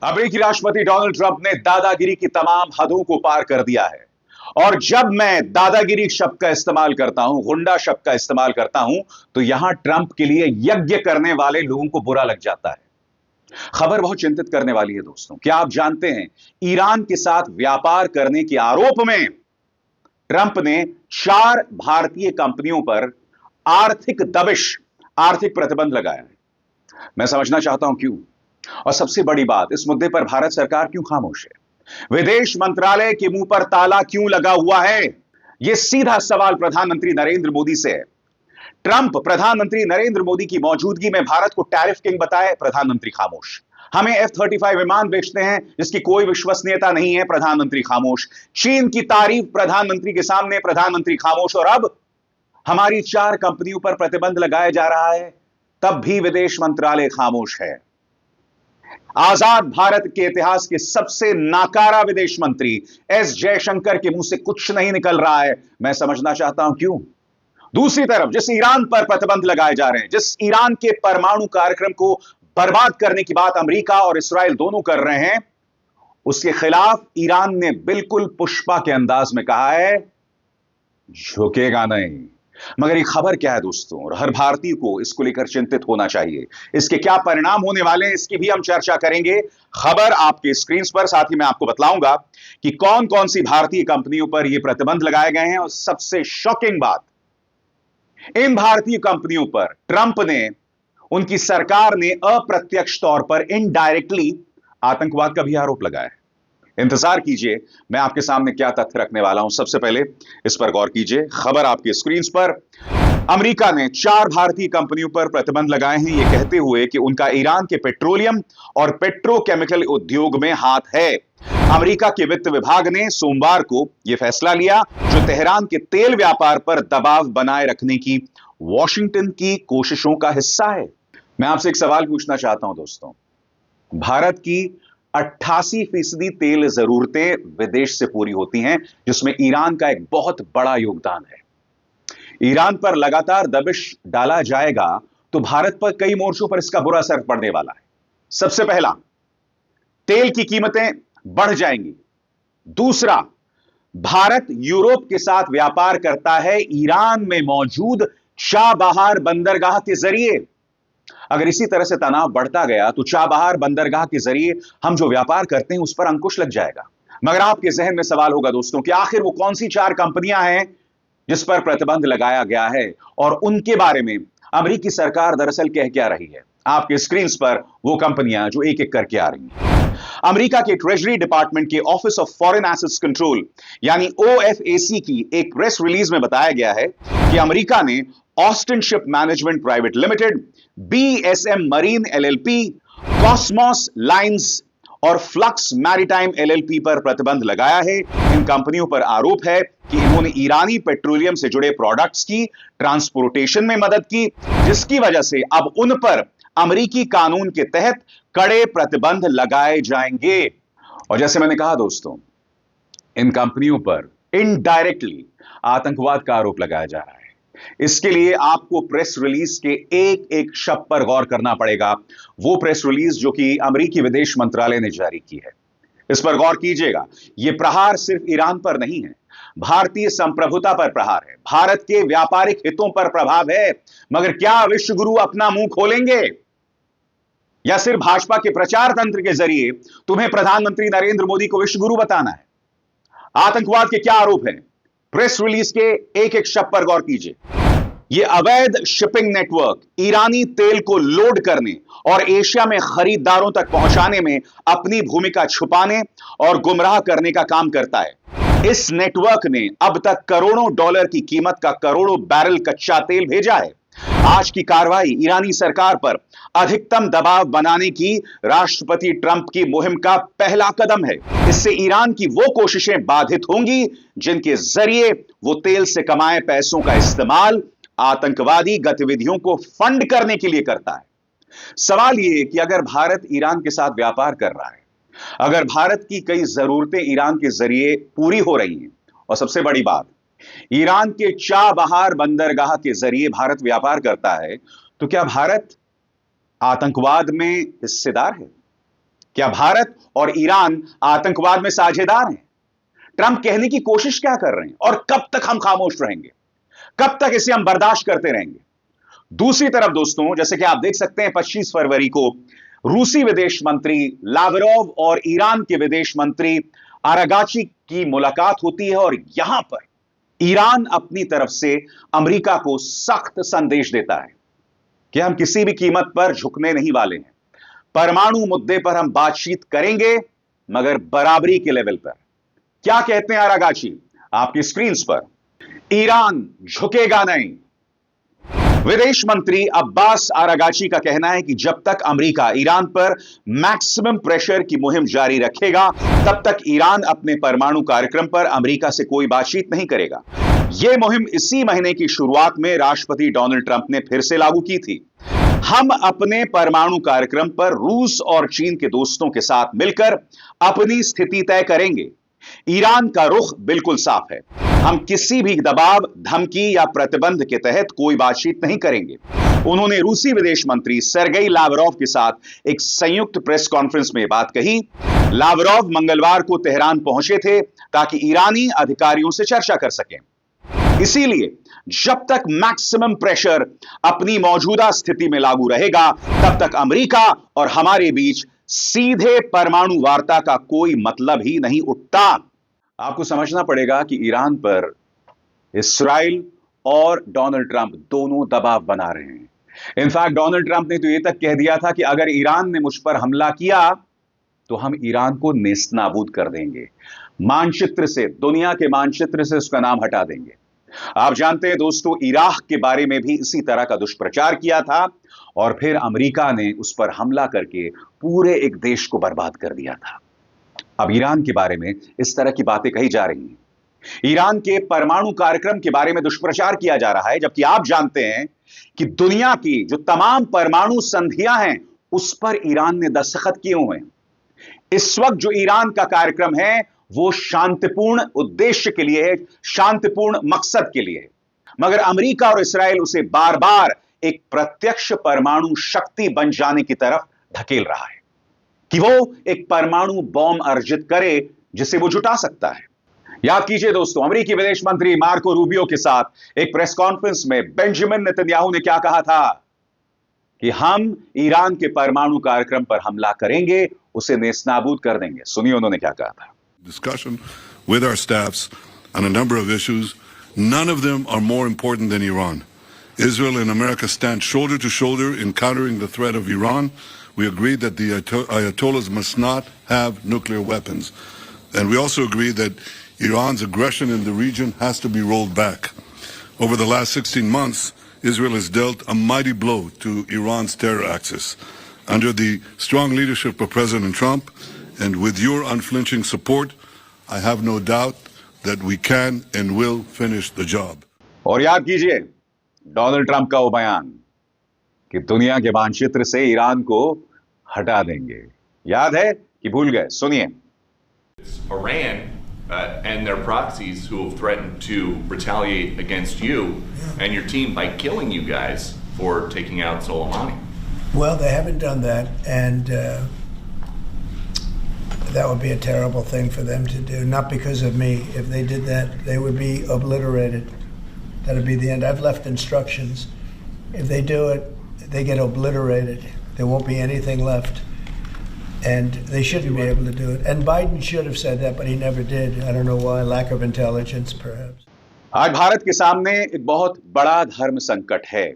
अमेरिकी राष्ट्रपति Donald Trump ने दादागिरी की तमाम हदों को पार कर दिया है। और जब मैं दादागिरी शब्द का इस्तेमाल करता हूं, गुंडा शब्द का इस्तेमाल करता हूं, तो यहां ट्रंप के लिए यज्ञ करने वाले लोगों को बुरा लग जाता है। खबर बहुत चिंतित करने वाली है दोस्तों। क्या आप जानते हैं, ईरान के साथ व्यापार करने के आरोप में ट्रंप ने 4 भारतीय कंपनियों पर आर्थिक दबिश, आर्थिक प्रतिबंध लगाया है। मैं समझना चाहता हूं क्यों, और सबसे बड़ी बात, इस मुद्दे पर भारत सरकार क्यों खामोश है? विदेश मंत्रालय के मुंह पर ताला क्यों लगा हुआ है? यह सीधा सवाल प्रधानमंत्री नरेंद्र मोदी से है। ट्रंप प्रधानमंत्री नरेंद्र मोदी की मौजूदगी में भारत को टैरिफ किंग बताए, प्रधानमंत्री खामोश। हमें F-35 विमान बेचते हैं जिसकी कोई विश्वसनीयता नहीं है, प्रधानमंत्री खामोश। चीन की तारीफ प्रधानमंत्री के सामने, प्रधानमंत्री खामोश। और अब हमारी 4 कंपनियों पर प्रतिबंध लगाया जा रहा है, तब भी विदेश मंत्रालय खामोश है। आजाद भारत के इतिहास के सबसे नाकारा विदेश मंत्री एस जयशंकर के मुंह से कुछ नहीं निकल रहा है। मैं समझना चाहता हूं क्यों। दूसरी तरफ जिस ईरान पर प्रतिबंध लगाए जा रहे हैं, जिस ईरान के परमाणु कार्यक्रम को बर्बाद करने की बात अमेरिका और इस्राएल दोनों कर रहे हैं, उसके खिलाफ ईरान ने बिल्कुल पुष्पा के अंदाज में कहा है, झुकेगा नहीं। मगर ये खबर क्या है दोस्तों, और हर भारतीय को इसको लेकर चिंतित होना चाहिए। इसके क्या परिणाम होने वाले हैं, इसकी भी हम चर्चा करेंगे। खबर आपके स्क्रीन पर, साथ ही मैं आपको बतलाऊंगा कि कौन कौन सी भारतीय कंपनियों पर यह प्रतिबंध लगाए गए हैं। और सबसे शॉकिंग बात, इन भारतीय कंपनियों पर ट्रंप ने, उनकी सरकार ने अप्रत्यक्ष तौर पर, इनडायरेक्टली आतंकवाद का भी आरोप लगाया है। इंतजार कीजिए, मैं आपके सामने क्या तथ्य रखने वाला हूं। सबसे पहले इस पर गौर कीजिए। खबर आपकी स्क्रीन पर। अमेरिका ने 4 भारतीय कंपनियों पर प्रतिबंध लगाए हैं, यह कहते हुए कि उनका ईरान के पेट्रोलियम और पेट्रोकेमिकल उद्योग में हाथ है। अमेरिका के वित्त विभाग ने सोमवार को यह फैसला लिया, जो तेहरान के तेल व्यापार पर दबाव बनाए रखने की वॉशिंगटन की कोशिशों का हिस्सा है। मैं आपसे एक सवाल पूछना चाहता हूं दोस्तों। भारत की 88% तेल जरूरतें विदेश से पूरी होती हैं, जिसमें ईरान का एक बहुत बड़ा योगदान है। ईरान पर लगातार दबिश डाला जाएगा तो भारत पर कई मोर्चों पर इसका बुरा असर पड़ने वाला है। सबसे पहला, तेल की कीमतें बढ़ जाएंगी। दूसरा, भारत यूरोप के साथ व्यापार करता है ईरान में मौजूद चाबहार बंदरगाह के जरिए। अगर इसी तरह से तनाव बढ़ता गया तो चाबहार बंदरगाह के जरिए हम जो व्यापार करते हैं उस पर अंकुश लग जाएगा। मगर आपके जहन में सवाल होगा दोस्तों कि आखिर वो कौन सी 4 कंपनियां हैं जिस पर प्रतिबंध लगाया गया है, और उनके बारे में अमेरिकी सरकार दरअसल कह क्या रही है। आपके स्क्रीन पर वो कंपनियां जो एक एक करके आ रही हैं। अमेरिका के ट्रेजरी डिपार्टमेंट के office of foreign assets control यानी OFAC की एक प्रेस रिलीज में बताया गया है कि अमेरिका ने Austin ship management private limited, BSM marine LLP, Cosmos lines और फ्लक्स मैरीटाइम LLP पर प्रतिबंध लगाया है। इन कंपनियों पर आरोप है कि इन्होंने ईरानी पेट्रोलियम से जुड़े प्रोडक्ट्स की ट्रांसपोर्टेशन में मदद की, जिसकी वजह से अब उन पर अमेरिकी कानून के तहत कड़े प्रतिबंध लगाए जाएंगे। और जैसे मैंने कहा दोस्तों, इन कंपनियों पर इनडायरेक्टली आतंकवाद का आरोप लगाया जा रहा है। इसके लिए आपको प्रेस रिलीज के एक एक शब्द पर गौर करना पड़ेगा। वो प्रेस रिलीज जो कि अमेरिकी विदेश मंत्रालय ने जारी की है, इस पर गौर कीजिएगा। यह प्रहार सिर्फ ईरान पर नहीं है, भारतीय संप्रभुता पर प्रहार है, भारत के व्यापारिक हितों पर प्रभाव है। मगर क्या विश्व गुरु अपना मुंह खोलेंगे, या सिर्फ भाजपा के प्रचार तंत्र के जरिए तुम्हें प्रधानमंत्री नरेंद्र मोदी को विश्व गुरु बताना है? आतंकवाद के क्या आरोप हैं? प्रेस रिलीज के एक एक शब्द पर गौर कीजिए। यह अवैध शिपिंग नेटवर्क ईरानी तेल को लोड करने और एशिया में खरीदारों तक पहुंचाने में अपनी भूमिका छुपाने और गुमराह करने का काम करता है। इस नेटवर्क ने अब तक करोड़ों डॉलर की कीमत का करोड़ों बैरल कच्चा तेल भेजा है। आज की कार्रवाई ईरानी सरकार पर अधिकतम दबाव बनाने की राष्ट्रपति ट्रंप की मुहिम का पहला कदम है। इससे ईरान की वो कोशिशें बाधित होंगी जिनके जरिए वो तेल से कमाए पैसों का इस्तेमाल आतंकवादी गतिविधियों को फंड करने के लिए करता है। सवाल यह है कि अगर भारत ईरान के साथ व्यापार कर रहा है, अगर भारत की कई जरूरतें ईरान के जरिए पूरी हो रही हैं, और सबसे बड़ी बात, ईरान के चाबहार बंदरगाह के जरिए भारत व्यापार करता है, तो क्या भारत आतंकवाद में हिस्सेदार है? क्या भारत और ईरान आतंकवाद में साझेदार हैं? ट्रंप कहने की कोशिश क्या कर रहे हैं? और कब तक हम खामोश रहेंगे? कब तक इसे हम बर्दाश्त करते रहेंगे? दूसरी तरफ दोस्तों, जैसे कि आप देख सकते हैं 25 फरवरी को रूसी विदेश मंत्री लावरोव और ईरान के विदेश मंत्री आरागाची की मुलाकात होती है और यहां पर ईरान अपनी तरफ से अमेरिका को सख्त संदेश देता है कि हम किसी भी कीमत पर झुकने नहीं वाले हैं। परमाणु मुद्दे पर हम बातचीत करेंगे, मगर बराबरी के लेवल पर। क्या कहते हैं आरागाची? आपकी स्क्रीन पर। ईरान झुकेगा नहीं। विदेश मंत्री अब्बास आरागाची का कहना है कि जब तक अमेरिका ईरान पर मैक्सिमम प्रेशर की मुहिम जारी रखेगा, तब तक ईरान अपने परमाणु कार्यक्रम पर अमेरिका से कोई बातचीत नहीं करेगा। यह मुहिम इसी महीने की शुरुआत में राष्ट्रपति डोनाल्ड ट्रंप ने फिर से लागू की थी। हम अपने परमाणु कार्यक्रम पर रूस और चीन के दोस्तों के साथ मिलकर अपनी स्थिति तय करेंगे। ईरान का रुख बिल्कुल साफ है। हम किसी भी दबाव, धमकी या प्रतिबंध के तहत कोई बातचीत नहीं करेंगे। उन्होंने रूसी विदेश मंत्री सर्गेई लावरोव के साथ एक संयुक्त प्रेस कॉन्फ्रेंस में बात कही। लावरोव मंगलवार को तेहरान पहुंचे थे ताकि ईरानी अधिकारियों से चर्चा कर सकें। इसीलिए जब तक मैक्सिमम प्रेशर अपनी मौजूदा स्थिति में लागू रहेगा, तब तक अमेरिका और हमारे बीच सीधे परमाणु वार्ता का कोई मतलब ही नहीं उठता। आपको समझना पड़ेगा कि ईरान पर इस्राइल और डोनाल्ड ट्रंप दोनों दबाव बना रहे हैं। इनफैक्ट डोनाल्ड ट्रंप ने तो यह तक कह दिया था कि अगर ईरान ने मुझ पर हमला किया तो हम ईरान को नेस्तनाबूद कर देंगे, मानचित्र से, दुनिया के मानचित्र से उसका नाम हटा देंगे। आप जानते हैं दोस्तों, इराक के बारे में भी इसी तरह का दुष्प्रचार किया था और फिर अमेरिका ने उस पर हमला करके पूरे एक देश को बर्बाद कर दिया था। अब ईरान के बारे में इस तरह की बातें कही जा रही हैं। ईरान के परमाणु कार्यक्रम के बारे में दुष्प्रचार किया जा रहा है, जबकि आप जानते हैं कि दुनिया की जो तमाम परमाणु संधियां हैं उस पर ईरान ने दस्तखत किए हुए हैं। इस वक्त जो ईरान का कार्यक्रम है वो शांतिपूर्ण उद्देश्य के लिए है, शांतिपूर्ण मकसद के लिए है, मगर अमेरिका और इस्राएल उसे बार बार एक प्रत्यक्ष परमाणु शक्ति बन जाने की तरफ धकेल रहा है कि वो एक परमाणु बॉम्ब अर्जित करे जिसे वो जुटा सकता है। याद कीजिए दोस्तों, अमेरिकी विदेश मंत्री मार्को रूबियो के साथ एक प्रेस कॉन्फ्रेंस में बेंजामिन नेतन्याहू ने क्या कहा था कि हम ईरान के परमाणु कार्यक्रम पर हमला करेंगे, उसे नेस्तनाबूद कर देंगे। सुनिए उन्होंने क्या कहा था। Discussion with our staffs on a number of issues. None of them are more important than Iran. Israel and America stand shoulder to shoulder in countering the threat of Iran. We agree that the Ayatollahs must not have nuclear weapons. And we also agree that Iran's aggression in the region has to be rolled back. Over the last 16 months, Israel has dealt a mighty blow to Iran's terror axis. Under the strong leadership of President Trump, and with your unflinching support, I have no doubt that we can and will finish the job. और याद कीजिए Donald Trump का वो बयान कि दुनिया के मानचित्र से ईरान को हटा देंगे। याद है कि भूल गए? सुनिए। Iran and their proxies who have threatened to retaliate against you and your team by killing you guys for taking out Soleimani. Well, they haven't done that, and that would be a terrible thing for them to do, not because of me. If they did that, they would be obliterated. That would be the end. I've left instructions. If they do it, they get obliterated. There won't be anything left. And they shouldn't be able to do it. And Biden should have said that, but he never did. I don't know why. Lack of intelligence, perhaps. आज भारत के सामने एक बहुत बड़ा धर्म संकट है।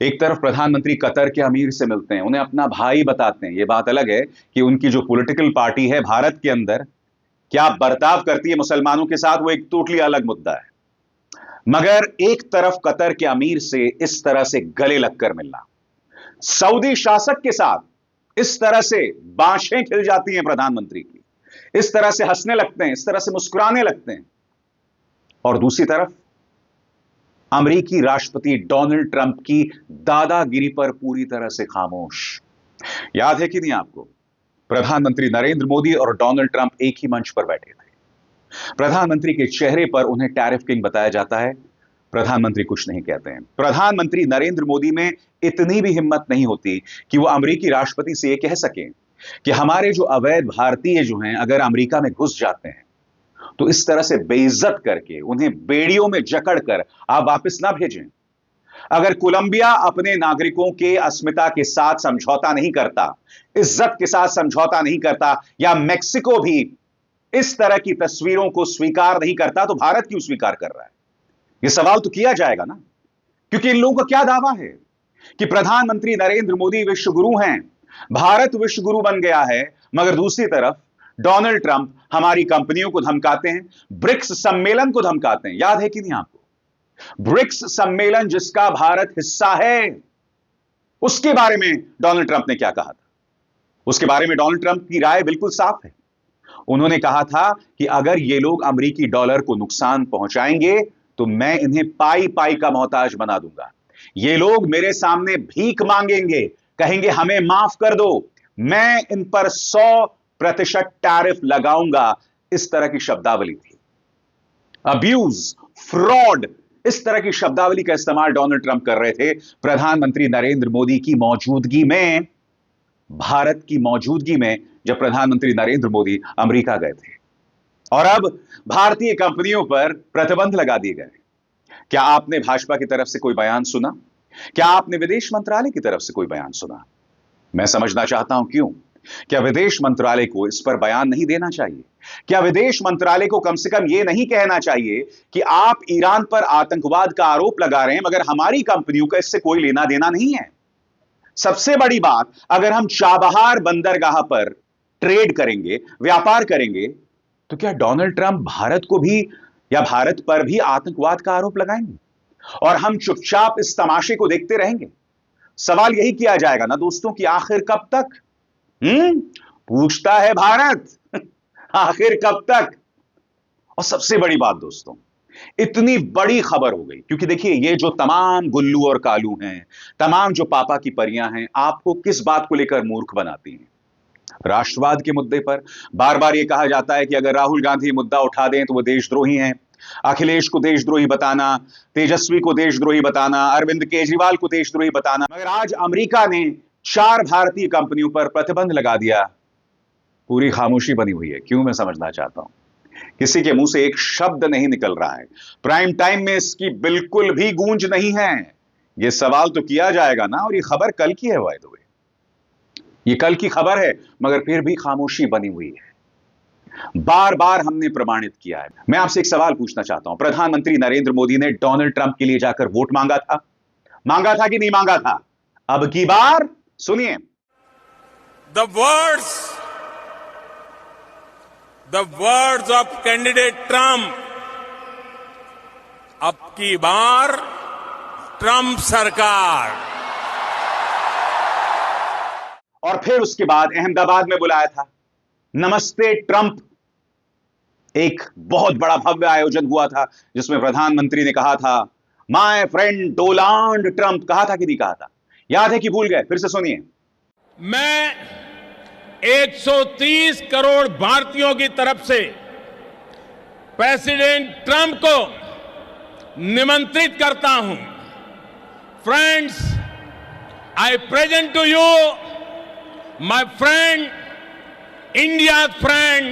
एक तरफ प्रधानमंत्री कतर के अमीर से मिलते हैं, उन्हें अपना भाई बताते हैं। यह बात अलग है कि उनकी जो पॉलिटिकल पार्टी है भारत के अंदर क्या बर्ताव करती है मुसलमानों के साथ, वो एक टोटली अलग मुद्दा है। मगर एक तरफ कतर के अमीर से इस तरह से गले लगकर मिलना, सऊदी शासक के साथ इस तरह से बांशें खिल जाती हैं प्रधानमंत्री की, इस तरह से हंसने लगते हैं, इस तरह से मुस्कुराने लगते हैं। और दूसरी तरफ अमेरिकी राष्ट्रपति डोनाल्ड ट्रंप की दादागिरी पर पूरी तरह से खामोश। याद है कि नहीं आपको, प्रधानमंत्री नरेंद्र मोदी और डोनाल्ड ट्रंप एक ही मंच पर बैठे थे। प्रधानमंत्री के चेहरे पर उन्हें टैरिफ किंग बताया जाता है, प्रधानमंत्री कुछ नहीं कहते हैं। प्रधानमंत्री नरेंद्र मोदी में इतनी भी हिम्मत नहीं होती कि वो अमेरिकी राष्ट्रपति से यह कह सकें कि हमारे जो अवैध भारतीय जो हैं अगर अमेरिका में घुस जाते हैं तो इस तरह से बेइज्जत करके उन्हें बेड़ियों में जकड़ कर आप वापस ना भेजें। अगर कोलंबिया अपने नागरिकों के अस्मिता के साथ समझौता नहीं करता, इज्जत के साथ समझौता नहीं करता, या मेक्सिको भी इस तरह की तस्वीरों को स्वीकार नहीं करता, तो भारत क्यों स्वीकार कर रहा है? यह सवाल तो किया जाएगा ना, क्योंकि इन लोगों का क्या दावा है कि प्रधानमंत्री नरेंद्र मोदी विश्व गुरु हैं, भारत विश्व गुरु बन गया है, मगर दूसरी तरफ डोनाल्ड ट्रंप हमारी कंपनियों को धमकाते हैं, ब्रिक्स सम्मेलन को धमकाते हैं। याद है कि नहीं आपको? ब्रिक्स सम्मेलन जिसका भारत हिस्सा है, उसके बारे में डोनाल्ड ट्रंप ने क्या कहा था? उसके बारे में डोनाल्ड ट्रंप की राय बिल्कुल साफ है। उन्होंने कहा था कि अगर ये लोग अमेरिकी डॉलर को नुकसान पहुंचाएंगे तो मैं इन्हें पाई पाई का मोहताज बना दूंगा। ये लोग मेरे सामने भीख मांगेंगे, कहेंगे हमें माफ कर दो, मैं इन पर 100% टैरिफ लगाऊंगा। इस तरह की शब्दावली थी। अब्यूज, फ्रॉड, इस तरह की शब्दावली का इस्तेमाल डोनाल्ड ट्रंप कर रहे थे प्रधानमंत्री नरेंद्र मोदी की मौजूदगी में, भारत की मौजूदगी में, जब प्रधानमंत्री नरेंद्र मोदी अमेरिका गए थे। और अब भारतीय कंपनियों पर प्रतिबंध लगा दिए गए। क्या आपने भाजपा की तरफ से कोई बयान सुना? क्या आपने विदेश मंत्रालय की तरफ से कोई बयान सुना? मैं समझना चाहता हूं क्यों? क्या विदेश मंत्रालय को इस पर बयान नहीं देना चाहिए? क्या विदेश मंत्रालय को कम से कम यह नहीं कहना चाहिए कि आप ईरान पर आतंकवाद का आरोप लगा रहे हैं मगर हमारी कंपनियों का इससे कोई लेना देना नहीं है? सबसे बड़ी बात, अगर हम चाबहार बंदरगाह पर ट्रेड करेंगे, व्यापार करेंगे, तो क्या डोनाल्ड ट्रंप भारत को भी या भारत पर भी आतंकवाद का आरोप लगाएंगे और हम चुपचाप इस तमाशे को देखते रहेंगे? सवाल यही किया जाएगा ना दोस्तों कि आखिर कब तक? पूछता है भारत, आखिर कब तक? और सबसे बड़ी बात दोस्तों, इतनी बड़ी खबर हो गई क्योंकि देखिए, ये जो तमाम गुल्लू और कालू हैं, तमाम जो पापा की परियां हैं, आपको किस बात को लेकर मूर्ख बनाती हैं? राष्ट्रवाद के मुद्दे पर बार बार यह कहा जाता है कि अगर राहुल गांधी मुद्दा उठा दें तो वो देशद्रोही हैं, अखिलेश को देशद्रोही बताना, तेजस्वी को देशद्रोही बताना, अरविंद केजरीवाल को देशद्रोही बताना। मगर आज अमेरिका ने 4 भारतीय कंपनियों पर प्रतिबंध लगा दिया, पूरी खामोशी बनी हुई है। क्यों? मैं समझना चाहता हूं। किसी के मुंह से एक शब्द नहीं निकल रहा है, प्राइम टाइम में इसकी बिल्कुल भी गूंज नहीं है। यह सवाल तो किया जाएगा ना, और यह खबर कल की है, बाय द वे ये कल की खबर है, मगर फिर भी खामोशी बनी हुई है। बार बार हमने प्रमाणित किया है। मैं आपसे एक सवाल पूछना चाहता हूं, प्रधानमंत्री नरेंद्र मोदी ने डोनाल्ड ट्रंप के लिए जाकर वोट मांगा था कि नहीं मांगा था? अब की बार सुनिए। The words of candidate Trump, अब की बार ट्रंप सरकार। और फिर उसके बाद अहमदाबाद में बुलाया था नमस्ते ट्रंप, एक बहुत बड़ा भव्य आयोजन हुआ था जिसमें प्रधानमंत्री ने कहा था माय फ्रेंड डोनाल्ड ट्रंप। कहा था कि नहीं कहा था? याद है कि भूल गए? फिर से सुनिए। मैं 130 करोड़ भारतीयों की तरफ से प्रेसिडेंट ट्रंप को निमंत्रित करता हूं। Friends, I present to you my friend, India's friend,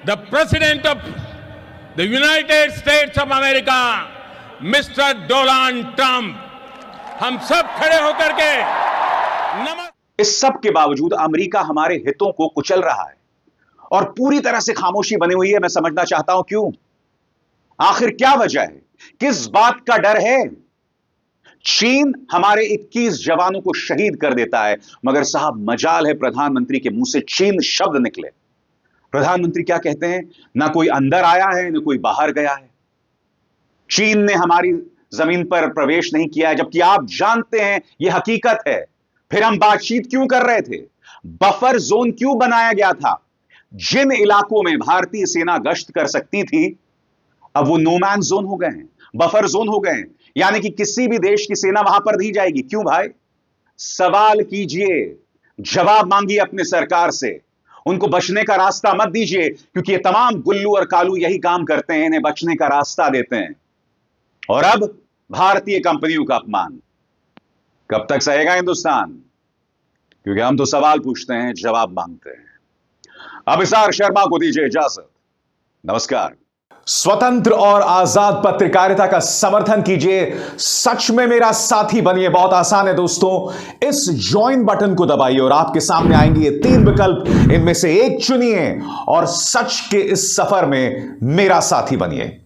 the President of the United States of America, Mr. Donald Trump। हम सब खड़े होकर के इस सब के बावजूद अमेरिका हमारे हितों को कुचल रहा है और पूरी तरह से खामोशी बनी हुई है। मैं समझना चाहता हूं क्यों? आखिर क्या वजह है? किस बात का डर है? चीन हमारे 21 जवानों को शहीद कर देता है, मगर साहब मजाल है प्रधानमंत्री के मुंह से चीन शब्द निकले। प्रधानमंत्री क्या कहते हैं? ना कोई अंदर आया है, ना कोई बाहर गया है। चीन ने हमारी जमीन पर प्रवेश नहीं किया है, जबकि आप जानते हैं यह हकीकत है। फिर हम बातचीत क्यों कर रहे थे? बफर जोन क्यों बनाया गया था? जिन इलाकों में भारतीय सेना गश्त कर सकती थी, अब वो नो मैन जोन हो गए हैं, बफर जोन हो गए हैं, यानी कि किसी भी देश की सेना वहां पर नहीं जाएगी। क्यों भाई? सवाल कीजिए, जवाब मांगिए अपने सरकार से, उनको बचने का रास्ता मत दीजिए, क्योंकि ये तमाम गुल्लू और कालू यही काम करते हैं, इन्हें बचने का रास्ता देते हैं। और अब भारतीय कंपनियों का अपमान कब तक सहेगा हिंदुस्तान? क्योंकि हम तो सवाल पूछते हैं, जवाब मांगते हैं। अभिसार शर्मा को दीजिए इजाजत। नमस्कार। स्वतंत्र और आजाद पत्रकारिता का समर्थन कीजिए, सच में मेरा साथी बनिए। बहुत आसान है दोस्तों, इस ज्वाइन बटन को दबाइए और आपके सामने आएंगे ये 3 विकल्प, इनमें से एक चुनिए और सच के इस सफर में मेरा साथी बनिए।